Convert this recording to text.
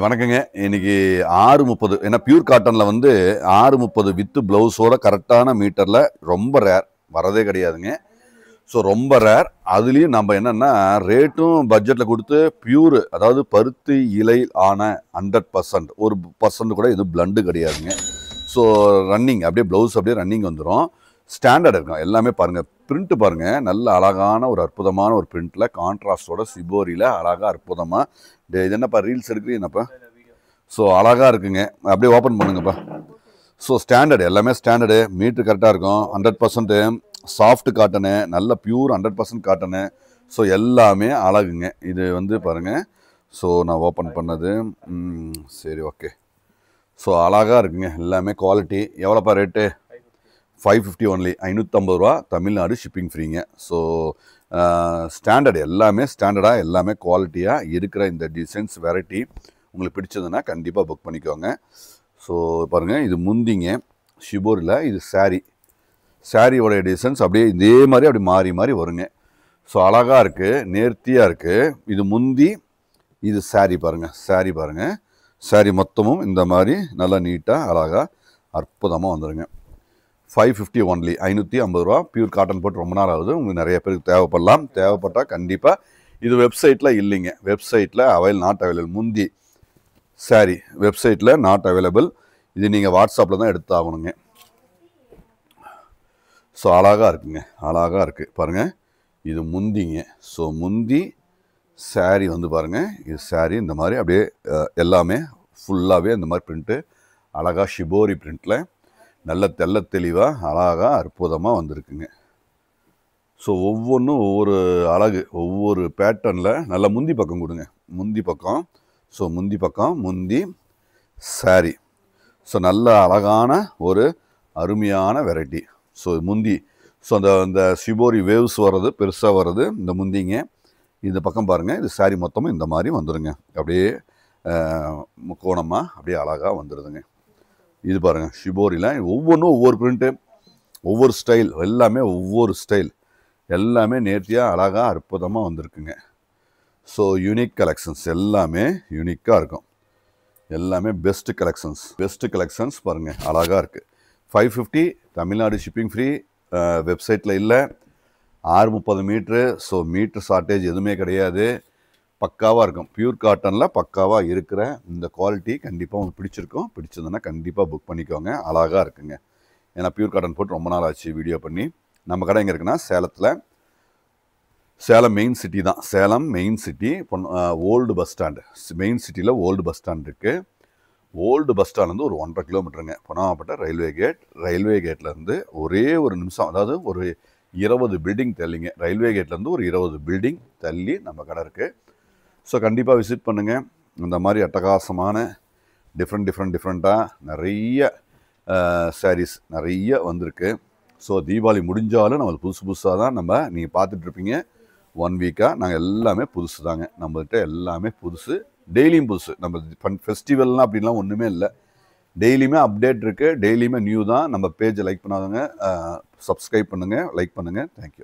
வணக்கங்க. இன்னைக்கு 6:30 ஏன்னா பியூர் காட்டன்ல வந்து 6:30 வித் பிளவுஸோட கரெக்டான மீட்டர்ல ரொம்ப ரேர் வரதே கிடையாதுங்க. ஸோ ரொம்ப ரேர். அதுலேயும் நம்ம என்னன்னா ரேட்டும் பட்ஜெட்டில் கொடுத்து பியூர், அதாவது பருத்தி இலை ஆன 100% 1% கூட எதுவும் பிளண்டு கிடையாதுங்க. ஸோ ரன்னிங் அப்படியே ப்ளவுஸ் அப்படியே ரன்னிங் வந்துடும். ஸ்டாண்டர்ட் இருக்கும் எல்லாமே. பாருங்கள் பிரிண்ட் பாருங்கள், நல்ல அழகான ஒரு அற்புதமான ஒரு பிரிண்ட்டில் கான்ட்ராஸ்டோட சிபோரியில் அழகாக அற்புதமாக. இது என்னப்பா ரீல்ஸ் எடுக்கிறீங்கப்பா? ஸோ அழகாக இருக்குங்க. அப்படியே ஓப்பன் பண்ணுங்கப்பா. ஸோ ஸ்டாண்டர்டு எல்லாமே ஸ்டாண்டர்டு, மீட்ரு கரெக்டாக இருக்கும். 100% சாஃப்ட் காட்டனு, நல்ல பியூர் 100% காட்டனு. ஸோ எல்லாமே அழகுங்க. இது வந்து பாருங்கள். ஸோ நான் ஓப்பன் பண்ணது சரி, ஓகே. ஸோ அழகாக இருக்குங்க. எல்லாமே குவாலிட்டி. எவ்வளோப்பா ரேட்டு? 550 ஒன்லி, 550 ரூபா. தமிழ்நாடு ஷிப்பிங் ஃப்ரீங்க. ஸோ ஸ்டாண்டர்டு எல்லாமே ஸ்டாண்டர்டாக எல்லாமே குவாலிட்டியாக இருக்கிற இந்த டிசைன்ஸ் வெரைட்டி உங்களுக்கு பிடிச்சதுன்னா கண்டிப்பாக புக் பண்ணிக்கோங்க. ஸோ பாருங்கள், இது முந்திங்க ஷிபோரில், இது சாரியோடைய டிசைன்ஸ் அப்படியே இதே மாதிரி அப்படி மாறி மாறி வருங்க. ஸோ அழகாக இருக்குது, நேர்த்தியாக இருக்குது. இது முந்தி, இது சாரி பாருங்கள். சாரி பாருங்கள், சாரி மொத்தமும் இந்த மாதிரி நல்லா நீட்டாக அழகாக அற்புதமாக வந்துடுங்க. 550 ஒன்லி, 550 ரூபா. பியூர் காட்டன் போட்டு ரொம்ப நாள் ஆகுது. உங்களுக்கு நிறைய பேருக்கு தேவைப்படலாம். தேவைப்பட்டால் கண்டிப்பாக இது வெப்சைட்டில் இல்லைங்க. வெப்சைட்டில் நாட் அவைலபிள். முந்தி சாரி வெப்சைட்டில் நாட் அவைலபிள். இது நீங்கள் வாட்ஸ்அப்பில் தான் எடுத்து ஆகணுங்க. ஸோ அழகாக இருக்குங்க, அழகாக இருக்குது பாருங்கள். இது முந்திங்க. ஸோ முந்தி சாரி வந்து பாருங்கள், இது சாரி இந்த மாதிரி அப்படியே எல்லாமே ஃபுல்லாகவே இந்த மாதிரி பிரிண்ட்டு அழகாக ஷிபோரி பிரிண்ட்டில் நல்ல தெள்ள தெளிவாக அழகாக அற்புதமாக வந்திருக்குங்க. ஸோ ஒவ்வொன்றும் ஒவ்வொரு அழகு, ஒவ்வொரு பேட்டர்னில். நல்ல முந்தி பக்கம் கொடுங்க, முந்தி பக்கம். ஸோ முந்தி பக்கம், முந்தி சாரி. ஸோ நல்ல அழகான ஒரு அருமையான வெரைட்டி. ஸோ முந்தி, ஸோ அந்த ஷிபோரி வேவ்ஸ் வர்றது, பெருசாக வர்றது இந்த முந்திங்க. இந்த பக்கம் பாருங்கள், இது சாரி மொத்தமும் இந்த மாதிரி வந்துடுங்க. அப்படியே முக்கோணமாக அப்படியே அழகாக வந்துடுதுங்க. இது பாருங்கள் ஷிபோரியில் ஒவ்வொன்றும் ஒவ்வொரு பிரிண்ட்டு, ஒவ்வொரு ஸ்டைல், எல்லாமே ஒவ்வொரு ஸ்டைல், எல்லாமே நேர்த்தியாக அழகாக அற்புதமாக வந்திருக்குங்க. ஸோ யூனிக் கலெக்ஷன்ஸ், எல்லாமே யூனிக்காக இருக்கும். எல்லாமே பெஸ்ட்டு கலெக்ஷன்ஸ் பாருங்கள், அழகாக இருக்குது. 550 தமிழ்நாடு ஷிப்பிங் ஃப்ரீ. வெப்சைட்டில் இல்லை. 630 மீட்ரு. ஸோ மீட்ரு ஷார்ட்டேஜ் எதுவுமே கிடையாது. பக்காவாக இருக்கும். பியூர் காட்டனில் பக்காவாக இருக்கிற இந்த குவாலிட்டி கண்டிப்பாக உங்களுக்கு பிடிச்சிருக்கும். பிடிச்சதுன்னா கண்டிப்பாக புக் பண்ணிக்கோங்க. அழகாக இருக்குங்க. ஏன்னா பியூர் காட்டன் போட்டு ரொம்ப நாள் ஆச்சு வீடியோ பண்ணி. நம்ம கடை எங்கே இருக்குன்னா சேலத்தில், சேலம் மெயின் சிட்டி தான். Salem main city, old bus stand. Main சிட்டியில் ஓல்டு பஸ் ஸ்டாண்ட் இருக்குது. ஓல்டு பஸ் ஸ்டாண்ட்லேருந்து ஒரு 1.5 கிலோமீட்டருங்க. பொன்னாகப்பட்ட ரயில்வே கேட்லேருந்து ஒரே ஒரு நிமிஷம், அதாவது ஒரு 20 பில்டிங் தள்ளிங்க. ரயில்வே கேட்லேருந்து ஒரு 20 பில்டிங் தள்ளி நம்ம கடை இருக்குது. ஸோ கண்டிப்பாக விசிட் பண்ணுங்கள். இந்த மாதிரி அட்டகாசமான டிஃப்ரெண்ட்டாக நிறைய சாரீஸ் நிறைய வந்திருக்கு. ஸோ தீபாவளி முடிஞ்சாலும் நம்மளுக்கு புதுசாக தான் நீங்கள் பார்த்துட்ருப்பீங்க. 1 வீக்காக நாங்கள் எல்லாமே புதுசு தாங்க. நம்மள்கிட்ட எல்லாமே புதுசு, டெய்லியும் புதுசு. நம்ம ஃபெஸ்டிவல்லாம் அப்படின்லாம் ஒன்றுமே இல்லை. டெய்லியுமே அப்டேட் இருக்குது, டெய்லியுமே நியூ தான். நம்ம பேஜை லைக் பண்ணாதவங்க சப்ஸ்கிரைப் பண்ணுங்கள், லைக் பண்ணுங்கள். தேங்க்யூ.